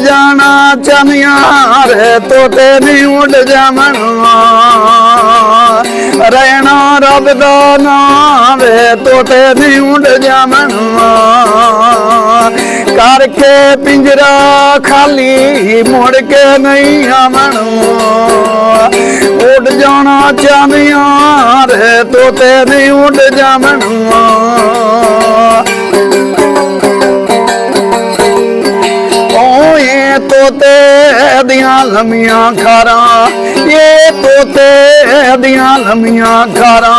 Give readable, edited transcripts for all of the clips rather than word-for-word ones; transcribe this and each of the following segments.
जाना चनिया रे तोते नहीं उड़ जामन रहना रब दा नाम रे तोते नहीं उड़ जामन करके पिंजरा खाली मुड़ के नहीं आमन उड़ जाना चनिया रे तोते नहीं उड़ जामन तोते दियां लमियां खारा ये तोते दियां लमियां खारा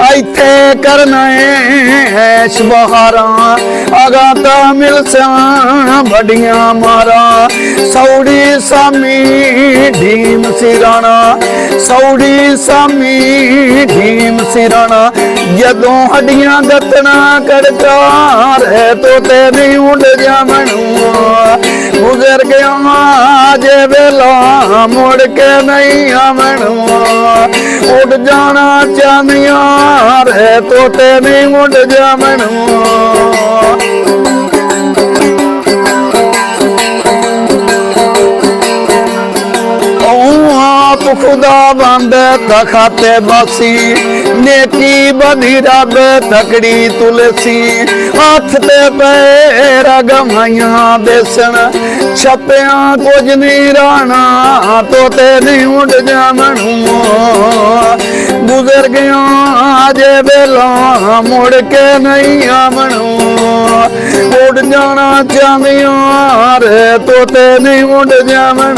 इत्थे करना है बहारा अगाता मिलसा बड़ियां मारा सौड़ी सामी ढीम सिराना सौड़ी सामी ढीम सिराना जदों हड्डियां गतना करकार है तोते नहीं उड़ जामन गुजर गया जे वेला मुड़ के नहीं आमन उड़ जाना चानिया रे तोते नहीं उड़ जामन खुदा बंद तखाते बासी नेकी बधी रब तकड़ी तुलसी हाथ ते पैर गमाइया बेसन छपिया कुछ नहीं राना तोते नहीं उड़ जामन गुजर गया जे बेला मुड़ के नहीं आमन उड़ जाना चांदिया रे तोते नहीं उड़ जामन